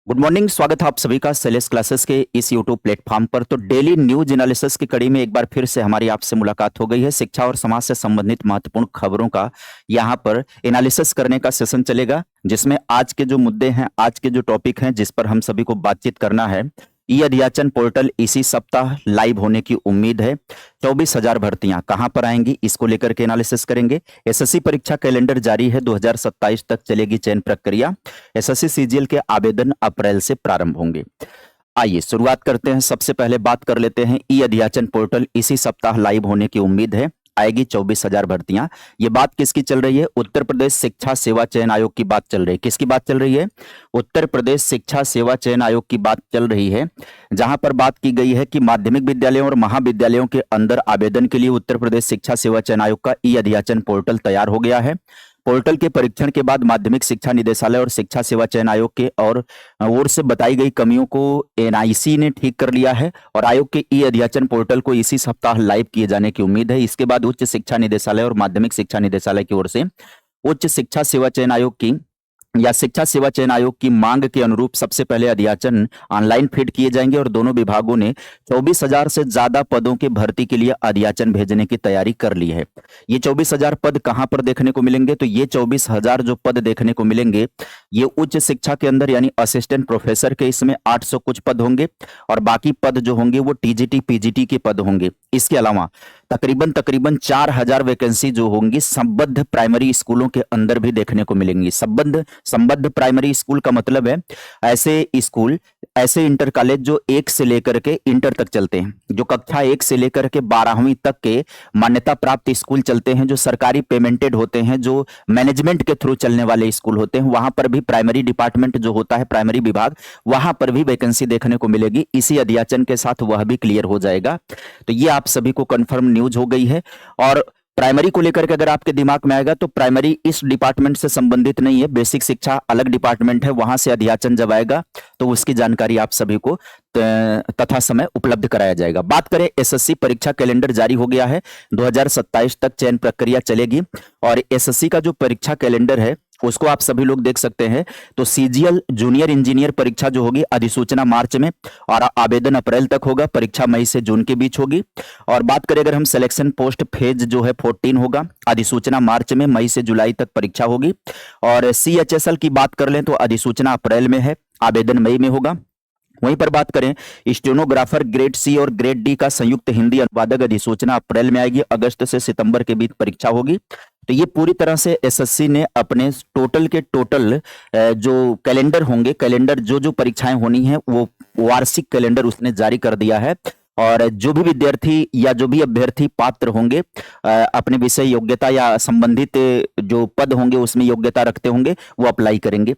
Good morning. स्वागत है आप सभी का सेलेस क्लासेस के इस यूट्यूब प्लेटफॉर्म पर। तो डेली न्यूज एनालिसिस की कड़ी में एक बार फिर से हमारी आपसे मुलाकात हो गई है। शिक्षा और समाज से संबंधित महत्वपूर्ण खबरों का यहाँ पर एनालिसिस करने का सेशन चलेगा, जिसमें आज के जो मुद्दे हैं, आज के जो टॉपिक हैं, जिस पर हम सभी को बातचीत करना है। ई अध्याचन पोर्टल इसी सप्ताह लाइव होने की उम्मीद है। 24,000 भर्तियां कहां पर आएंगी, इसको लेकर के एनालिसिस करेंगे। एसएससी परीक्षा कैलेंडर जारी है, 2027 तक चलेगी चयन प्रक्रिया। एसएससी सीजीएल के आवेदन अप्रैल से प्रारंभ होंगे। आइए शुरुआत करते हैं। सबसे पहले बात कर लेते हैं, ई अध्याचन पोर्टल इसी सप्ताह लाइव होने की उम्मीद है। आएगी 24,000 भर्तियां। ये बात किसकी चल रही है? उत्तर प्रदेश शिक्षा सेवा चयन आयोग की बात चल रही है। किसकी बात चल रही है? उत्तर प्रदेश शिक्षा सेवा चयन आयोग की बात चल रही है, जहां पर बात की गई है कि माध्यमिक विद्यालयों और महाविद्यालयों के अंदर आवेदन के लिए उत्तर प्रदेश शिक्षा सेवा चयन आयोग का ई अध्याचन पोर्टल तैयार हो गया है। पोर्टल के परीक्षण के बाद माध्यमिक शिक्षा निदेशालय और शिक्षा सेवा चयन आयोग के ओर से बताई गई कमियों को एनआईसी ने ठीक कर लिया है और आयोग के ई अध्याचन पोर्टल को इसी सप्ताह लाइव किए जाने की उम्मीद है। इसके बाद उच्च शिक्षा निदेशालय और माध्यमिक शिक्षा निदेशालय की ओर से उच्च शिक्षा सेवा चयन आयोग की या शिक्षा सेवा चयन आयोग की मांग के अनुरूप सबसे पहले अध्याचन ऑनलाइन फीड किए जाएंगे और दोनों विभागों ने 24,000 से ज्यादा पदों के भर्ती के लिए अध्याचन भेजने की तैयारी कर ली है। ये 24,000 पद कहां पर देखने को मिलेंगे? तो ये 24,000 जो पद देखने को मिलेंगे, ये उच्च शिक्षा के अंदर यानी असिस्टेंट प्रोफेसर के इसमें 800 कुछ पद होंगे और बाकी पद जो होंगे वो टीजीटी पीजीटी के पद होंगे। इसके अलावा तकरीबन 4,000 वैकेंसी जो होंगी संबद्ध प्राइमरी स्कूलों के अंदर भी देखने को मिलेंगी। संबद्ध प्राइमरी स्कूल का मतलब है ऐसे इंटर कॉलेज जो 1 से लेकर के इंटर तक चलते हैं, जो कक्षा 1 से लेकर के 12वीं तक के मान्यता प्राप्त स्कूल चलते हैं, जो सरकारी पेमेंटेड होते हैं, जो मैनेजमेंट के थ्रू चलने वाले स्कूल होते हैं, वहां पर भी प्राइमरी डिपार्टमेंट जो होता है, प्राइमरी विभाग, वहां पर भी वैकेंसी देखने को मिलेगी। इसी अध्याचन के साथ वह भी क्लियर हो जाएगा। तो ये आप सभी को कंफर्म न्यूज हो गई है। और प्राइमरी को लेकर के अगर आपके दिमाग में आएगा तो प्राइमरी इस डिपार्टमेंट से संबंधित नहीं है, बेसिक शिक्षा अलग डिपार्टमेंट है, वहां से अध्याचन जब आएगा तो उसकी जानकारी आप सभी को तथा समय उपलब्ध कराया जाएगा। बात करें, एसएससी परीक्षा कैलेंडर जारी हो गया है, 2027 तक चयन प्रक्रिया चलेगी और एसएससी का जो परीक्षा कैलेंडर है उसको आप सभी लोग देख सकते हैं। तो सीजीएल जूनियर इंजीनियर परीक्षा जो होगी, अधिसूचना मार्च में और आवेदन अप्रैल तक होगा। परीक्षा मई से जून के बीच होगी। और बात करें अगर हम सिलेक्शन पोस्ट फेज जो है 14 होगा, अधिसूचना मार्च में, मई से जुलाई तक परीक्षा होगी। और सीएचएसएल की बात कर लें तो अधिसूचना अप्रैल में है, आवेदन मई में होगा। वहीं पर बात करें स्टेनोग्राफर ग्रेड सी और ग्रेड डी का संयुक्त हिंदी अनुवादक, अधिसूचना अप्रैल में आएगी, अगस्त से सितंबर के बीच परीक्षा होगी। तो ये पूरी तरह से एसएससी ने अपने टोटल जो कैलेंडर होंगे, कैलेंडर जो परीक्षाएं होनी है वो वार्षिक कैलेंडर उसने जारी कर दिया है। और जो भी विद्यार्थी या जो भी अभ्यर्थी पात्र होंगे, अपने विषय योग्यता या संबंधित जो पद होंगे उसमें योग्यता रखते होंगे, वो अप्लाई करेंगे।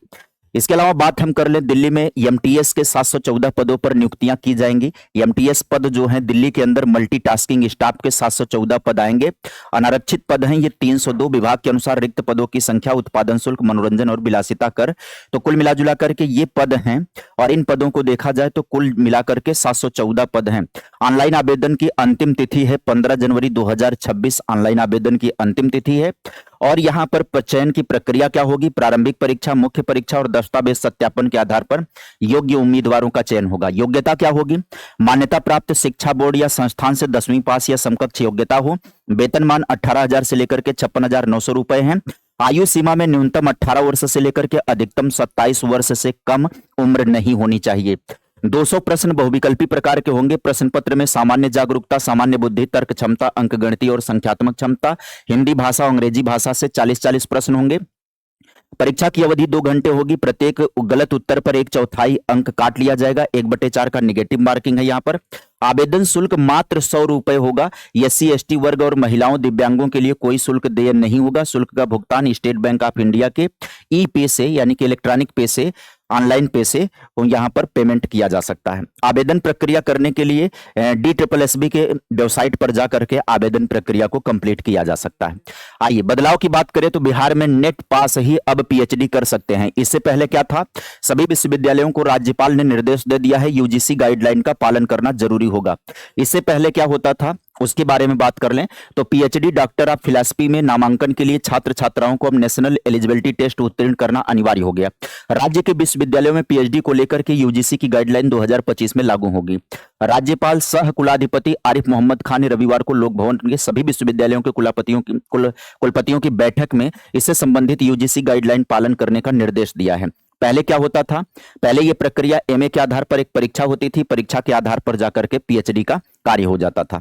इसके अलावा बात हम कर लें, दिल्ली में एमटीएस के 714 पदों पर नियुक्तियां की जाएंगी। एमटीएस पद जो हैं दिल्ली के अंदर मल्टीटास्किंग स्टाफ के 714 पद आएंगे। अनारक्षित पद हैं ये 302। विभाग के अनुसार रिक्त पदों की संख्या, उत्पादन शुल्क, मनोरंजन और विलासिता कर, तो कुल मिलाजुला करके ये पद हैं। और इन पदों को देखा जाए तो कुल मिलाकर के 714 पद हैं। ऑनलाइन आवेदन की अंतिम तिथि है 15 जनवरी 2026। ऑनलाइन आवेदन की अंतिम तिथि है। और यहां पर चयन की प्रक्रिया क्या होगी? प्रारंभिक परीक्षा, मुख्य परीक्षा और दस्तावेज सत्यापन के आधार पर योग्य उम्मीदवारों का चयन होगा। योग्यता क्या होगी? मान्यता प्राप्त शिक्षा बोर्ड या संस्थान से 10वीं पास या समकक्ष योग्यता हो। वेतनमान 18,000 से लेकर के 56,900 रुपए है। आयु सीमा में न्यूनतम 18 वर्ष से लेकर के अधिकतम 27 वर्ष से कम उम्र नहीं होनी चाहिए। 200 प्रश्न बहुविकल्पी प्रकार के होंगे। प्रश्न पत्र में सामान्य जागरूकता, सामान्य बुद्धि, तर्क क्षमता, अंकगणितीय और संख्यात्मक क्षमता, हिंदी भाषा, अंग्रेजी भाषा से 40-40 प्रश्न होंगे। परीक्षा की अवधि 2 घंटे होगी। प्रत्येक गलत उत्तर पर 1/4 अंक काट लिया जाएगा। 1/4 का निगेटिव मार्किंग है यहाँ पर। आवेदन शुल्क मात्र 100 रुपए होगा। एससी एसटी वर्ग और महिलाओं दिव्यांगों के लिए कोई शुल्क देय नहीं होगा। शुल्क का भुगतान स्टेट बैंक ऑफ इंडिया के ई पे से यानी कि इलेक्ट्रॉनिक पे से, ऑनलाइन पे से यहाँ पर पेमेंट किया जा सकता है। आवेदन प्रक्रिया करने के लिए DSSB के वेबसाइट पर जाकर के आवेदन प्रक्रिया को कंप्लीट किया जा सकता है। आइए बदलाव की बात करें तो बिहार में नेट पास ही अब पीएचडी कर सकते हैं। इससे पहले क्या था? सभी विश्वविद्यालयों को राज्यपाल ने निर्देश दे दिया है यूजीसी गाइडलाइन का पालन करना जरूरी होगा। इससे पहले क्या होता था? उसके बारे में बात कर लें तो पीएचडी डॉक्टर ऑफ फिलॉसफी में नामांकन के लिए छात्र छात्राओं को अब नेशनल एलिजिबिलिटी टेस्ट उत्तीर्ण करना अनिवार्य हो गया। राज्य के विश्वविद्यालयों में पीएचडी को लेकर के यूजीसी की गाइडलाइन 2025 में लागू होगी। राज्यपाल सह कुलाधिपति आरिफ मोहम्मद खान ने रविवार को लोक भवन के सभी विश्वविद्यालयों के कुलपतियों की बैठक में इससे संबंधित यूजीसी गाइडलाइन पालन करने का निर्देश दिया है। पहले क्या होता था, पहले यह प्रक्रिया एमए के आधार पर एक परीक्षा होती थी, परीक्षा के आधार पर जाकर के पीएचडी का कार्य हो जाता था।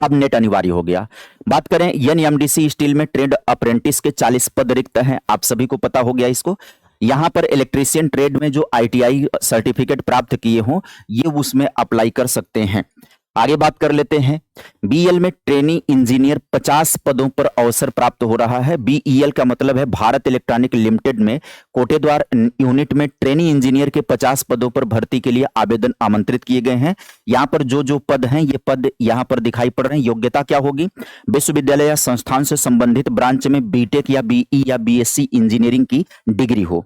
अब नेट अनिवार्य हो गया। बात करें एनएमडीसी स्टील में ट्रेड अप्रेंटिस के 40 पद रिक्त हैं, आप सभी को पता हो गया इसको। यहां पर इलेक्ट्रीशियन ट्रेड में जो आईटीआई सर्टिफिकेट प्राप्त किए हों ये उसमें अप्लाई कर सकते हैं। आगे बात कर लेते हैं बीईएल में ट्रेनी इंजीनियर 50 पदों पर अवसर प्राप्त हो रहा है। बीईएल का मतलब है भारत इलेक्ट्रॉनिक लिमिटेड में कोटेद्वार यूनिट में ट्रेनी इंजीनियर के 50 पदों पर भर्ती के लिए आवेदन आमंत्रित किए गए हैं। यहां पर जो पद हैं ये पद यहां पर दिखाई पड़ रहे हैं। योग्यता क्या होगी, विश्वविद्यालय या संस्थान से संबंधित ब्रांच में बीटेक या बीई या बीएससी इंजीनियरिंग की डिग्री हो।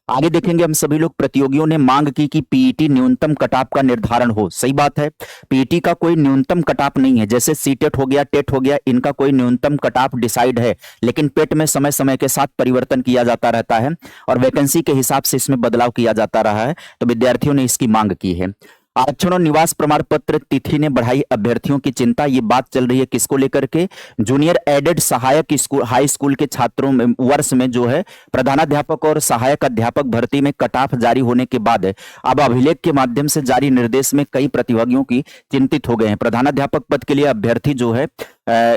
आगे देखेंगे हम सभी लोग, प्रतियोगियों ने मांग की कि पीईटी न्यूनतम कटऑफ का निर्धारण हो। सही बात है, पीईटी का कोई न्यूनतम कटऑफ नहीं है, जैसे सीटेट हो गया, टेट हो गया, इनका कोई न्यूनतम कटऑफ डिसाइड है, लेकिन पेट में समय समय के साथ परिवर्तन किया जाता रहता है और वैकेंसी के हिसाब से इसमें बदलाव किया जाता रहा है। तो विद्यार्थियों ने इसकी मांग की है। आरक्षण और निवास प्रमाण पत्र तिथि ने बढ़ाई अभ्यर्थियों की चिंता। ये बात चल रही है किसको लेकर के, जूनियर एडेड सहायक स्कूल हाई स्कूल के छात्रों में वर्ष में जो है प्रधानाध्यापक और सहायक अध्यापक भर्ती में कट ऑफ जारी होने के बाद अब अभिलेख के माध्यम से जारी निर्देश में कई प्रतिभागियों की चिंतित हो गए हैं। प्रधानाध्यापक पद के लिए अभ्यर्थी जो है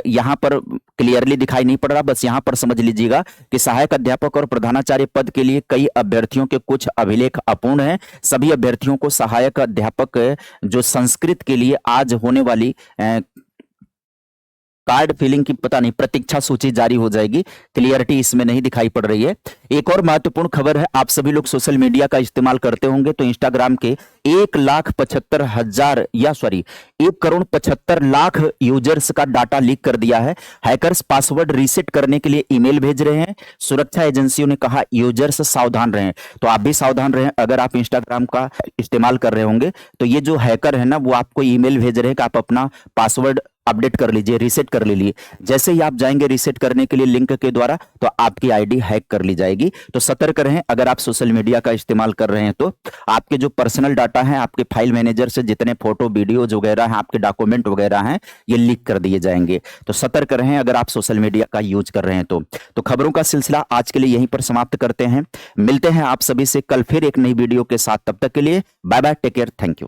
यहां पर क्लियरली दिखाई नहीं पड़ रहा, बस यहां पर समझ लीजिएगा कि सहायक अध्यापक और प्रधानाचार्य पद के लिए कई अभ्यर्थियों के कुछ अभिलेख अपूर्ण हैं। सभी अभ्यर्थियों को सहायक अध्यापक जो संस्कृत के लिए आज होने वाली कार्ड फिलिंग की पता नहीं प्रतीक्षा सूची जारी हो जाएगी, क्लियरिटी इसमें नहीं दिखाई पड़ रही है। एक और महत्वपूर्ण खबर है, आप सभी लोग सोशल मीडिया का इस्तेमाल करते होंगे तो इंस्टाग्राम के 1,75,000 यूजर्स का डाटा लीक कर दिया है। हैकर्स पासवर्ड रीसेट करने के लिए ईमेल भेज रहे हैं। सुरक्षा एजेंसियों ने कहा यूजर्स सावधान रहें, तो आप भी सावधान रहें। अगर आप इंस्टाग्राम का इस्तेमाल कर रहे होंगे तो ये जो हैकर है ना वो आपको ईमेल भेज रहे हैं कि आप अपना पासवर्ड अपडेट कर लीजिए, रीसेट कर लीजिए। जैसे ही आप जाएंगे रीसेट करने के लिए लिंक के द्वारा तो आपकी आईडी हैक कर ली जाएगी। तो सतर्क रहें अगर आप सोशल मीडिया का इस्तेमाल कर रहे हैं तो आपके जो पर्सनल डाटा है, आपके फाइल मैनेजर से जितने फोटो वीडियोज वगैरह हैं, आपके डॉक्यूमेंट वगैरह हैं, ये लीक कर दिए जाएंगे। तो सतर्क रहें अगर आप सोशल मीडिया का यूज कर रहे हैं तो खबरों का सिलसिला आज के लिए यहीं पर समाप्त करते हैं। मिलते हैं आप सभी से कल फिर एक नई वीडियो के साथ, तब तक के लिए bye bye, take care, thank you.